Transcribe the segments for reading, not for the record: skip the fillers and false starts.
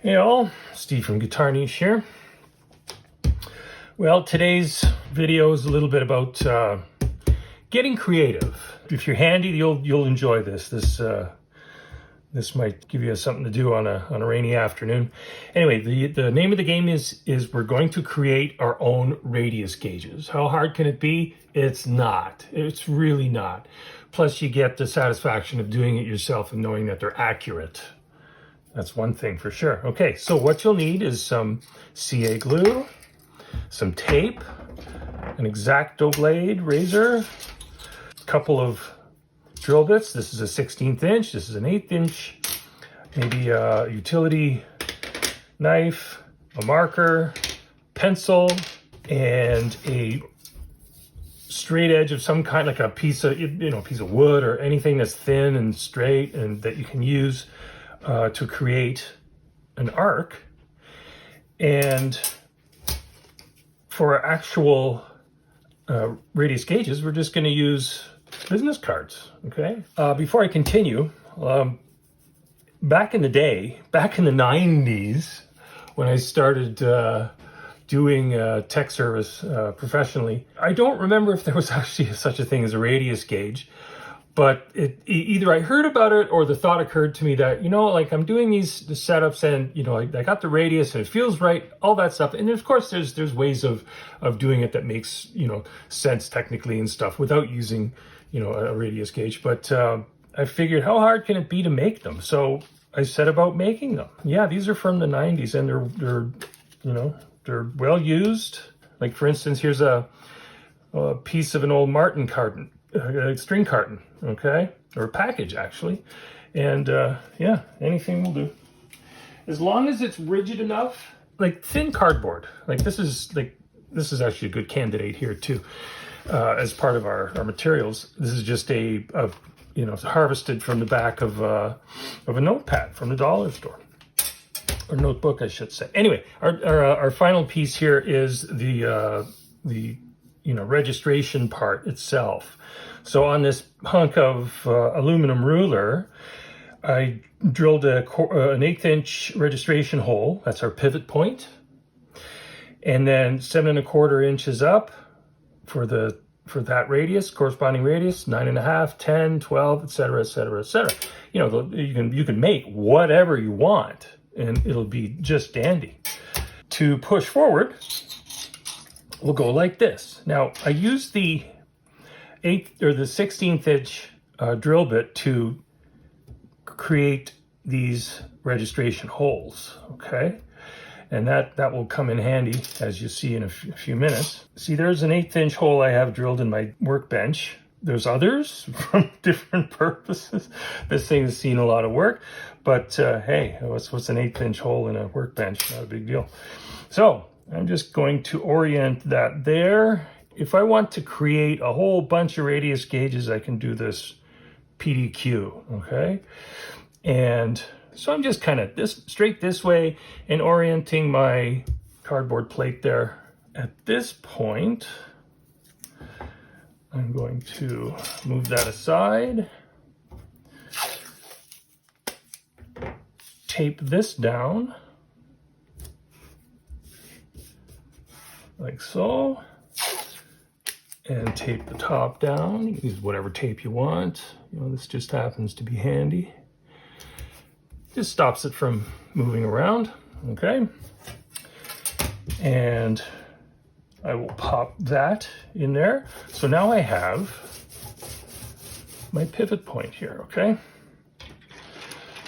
Hey all, Steve from GuitarNiche here. Well, today's video is a little bit about getting creative. If you're handy, you'll enjoy this. This might give you something to do on a rainy afternoon. Anyway, the name of the game is we're going to create our own radius gauges. How hard can it be? It's not. It's really not. Plus, you get the satisfaction of doing it yourself and knowing that they're accurate. That's one thing for sure. Okay, so what you'll need is some CA glue, some tape, an X-Acto blade razor, a couple of drill bits. This is a 16th inch, this is an 1/8 inch, maybe a utility knife, a marker, pencil, and a straight edge of some kind, like a piece of wood or anything that's thin and straight and that you can use to create an arc. And for our actual radius gauges, we're just going to use business cards. Okay. Before I continue, back in the day, back in the 90s, when I started doing tech service professionally, I don't remember if there was actually such a thing as a radius gauge. But either I heard about it or the thought occurred to me that, like I'm doing the setups and, I got the radius and it feels right, all that stuff. And of course, there's ways of doing it that makes, sense technically and stuff without using, a radius gauge. But I figured, how hard can it be to make them? So I set about making them. Yeah, these are from the 90s and they're well used. Like, for instance, here's a piece of an old Martin carton. A string carton, okay, or a package actually, and yeah, anything will do, as long as it's rigid enough, like thin cardboard. Like this is actually a good candidate here too, as part of our materials. This is just it's harvested from the back of a notepad from the dollar store, or notebook, I should say. Anyway, our final piece here is the registration part itself. So on this hunk of aluminum ruler, I drilled an 1/8 inch registration hole. That's our pivot point. And then 7 1/4 inches up for that radius, corresponding radius, 9.5, 10, 12, etc., etc., etc. You can make whatever you want and it'll be just dandy. To push forward, we'll go like this. Now, I use the 16th inch drill bit to create these registration holes, okay? And that will come in handy, as you see in a few minutes. See, there's an 1/8 inch hole I have drilled in my workbench. There's others from different purposes. This thing has seen a lot of work, but hey, what's an 1/8 inch hole in a workbench? Not a big deal. So I'm just going to orient that there. If I want to create a whole bunch of radius gauges, I can do this PDQ, okay? And so I'm just kind of straight this way and orienting my cardboard plate there. At this point, I'm going to move that aside, tape this down, like so, and tape the top down. Use whatever tape you want. This just happens to be handy. Just stops it from moving around, okay? And I will pop that in there. So now I have my pivot point here, okay?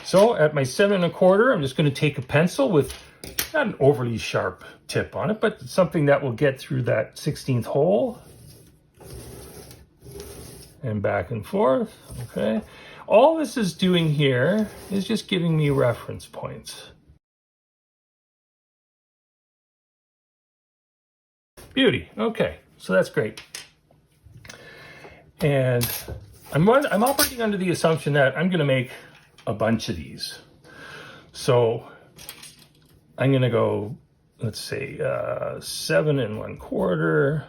So at my 7 1/4, I'm just going to take a pencil with not an overly sharp tip on it, but something that will get through that 16th hole. And back and forth, okay? All this is doing here is just giving me reference points. Beauty, okay, so that's great. And I'm operating under the assumption that I'm gonna make a bunch of these. So I'm gonna go, let's say 7 1/4,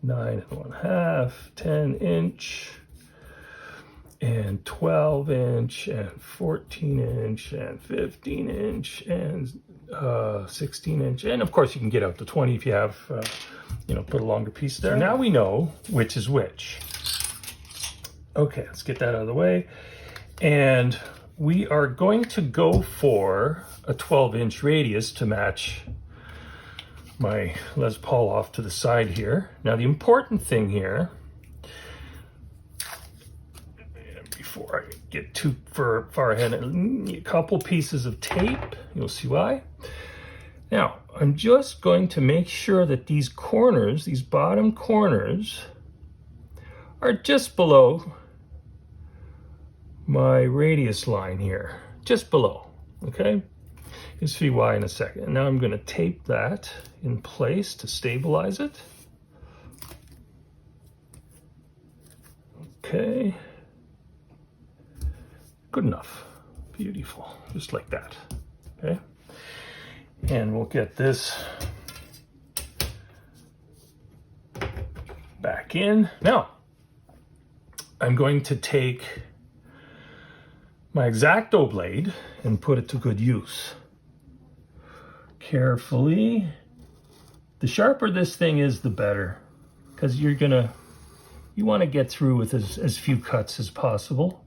9 1/2, 10 inch, and 12 inch and 14 inch and 15 inch and 16 inch. And of course you can get out to 20 if you have, put a longer piece there. So now we know which is which. Okay, let's get that out of the way. And we are going to go for a 12-inch radius to match my Les Paul off to the side here. Now the important thing here, before I get too far ahead, a couple pieces of tape, you'll see why. Now, I'm just going to make sure that these corners, these bottom corners, are just below my radius line here, just below, okay? You'll see why in a second. And now I'm going to tape that in place to stabilize it. Okay. Good enough. Beautiful. Just like that. Okay. And we'll get this back in. Now, I'm going to take my X-Acto blade and put it to good use. Carefully. The sharper this thing is, the better, because you want to get through with as few cuts as possible.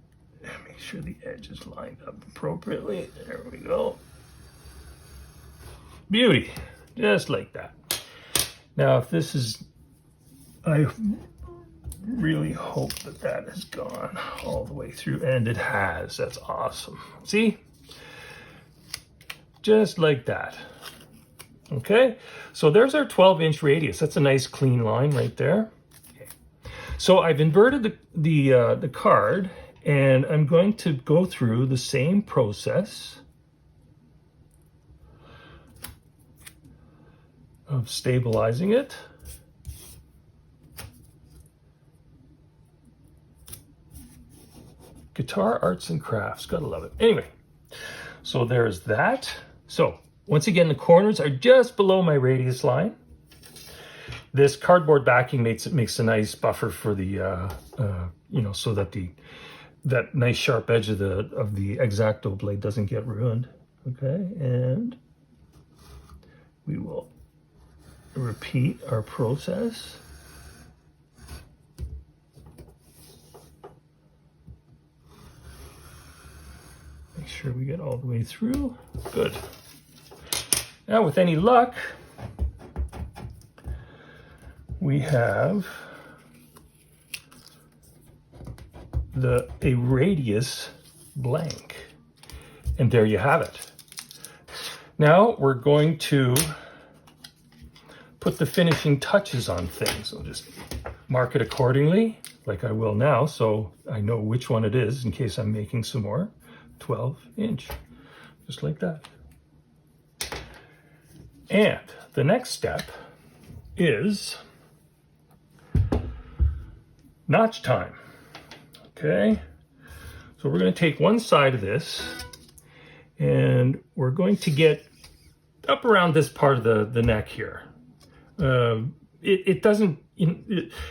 Make sure the edge is lined up appropriately. There we go. Beauty, just like that. Now, if this is, I really hope that has gone all the way through, and it has. That's awesome. See? Just like that. Okay, so there's our 12-inch radius. That's a nice clean line right there. Okay. So I've inverted the card, and I'm going to go through the same process of stabilizing it. Guitar arts and crafts, gotta love it. Anyway, so there's that. So once again, the corners are just below my radius line. This cardboard backing makes a nice buffer for the, so that that nice sharp edge of the X-Acto blade doesn't get ruined. Okay, and we will repeat our process. Make sure we get all the way through. Good. Now, with any luck, we have a radius blank. And there you have it. Now we're going to put the finishing touches on things. I'll just mark it accordingly, like I will now, so I know which one it is in case I'm making some more. 12-inch, just like that. And the next step is notch time. Okay, so we're going to take one side of this and we're going to get up around this part of the neck here. It doesn't,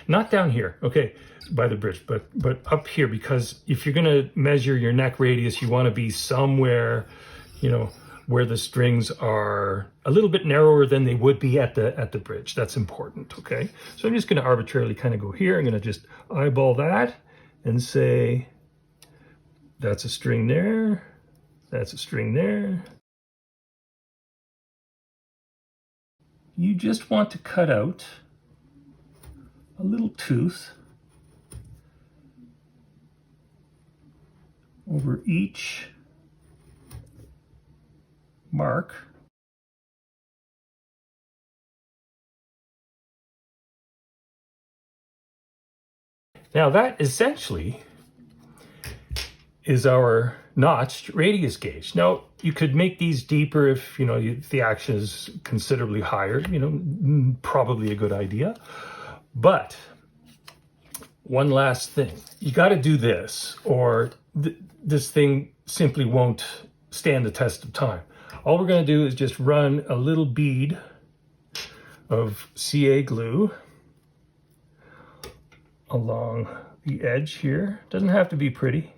not down here, okay, by the bridge, but up here, because if you're going to measure your neck radius, you want to be somewhere, where the strings are a little bit narrower than they would be at the bridge. That's important, okay? So I'm just going to arbitrarily kind of go here. I'm going to just eyeball that and say, that's a string there, that's a string there. You just want to cut out a little tooth over each mark. Now that essentially is our notched radius gauge. Now you could make these deeper if the action is considerably higher, probably a good idea. But one last thing, you got to do this or this thing simply won't stand the test of time. All we're going to do is just run a little bead of CA glue along the edge here. Doesn't have to be pretty.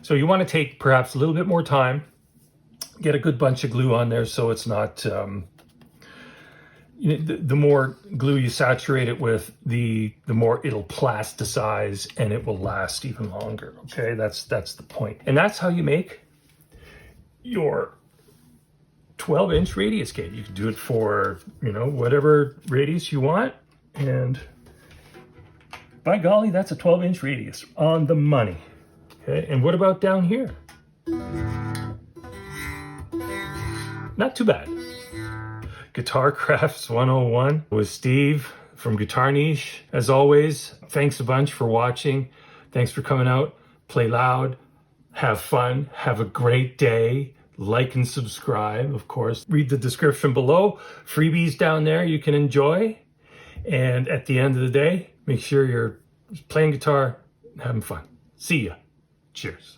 So you want to take perhaps a little bit more time, get a good bunch of glue on there so it's not, the more glue you saturate it with, the more it'll plasticize and it will last even longer. Okay, that's the point. And that's how you make your 12-inch radius gate. You can do it for, whatever radius you want. And by golly, that's a 12-inch radius on the money. Okay, and what about down here? Not too bad. Guitar Crafts 101 with Steve from GuitarNiche. As always, thanks a bunch for watching. Thanks for coming out. Play loud. Have fun. Have a great day. Like and subscribe, of course. Read the description below. Freebies down there you can enjoy. And at the end of the day, make sure you're playing guitar and having fun. See ya. Cheers.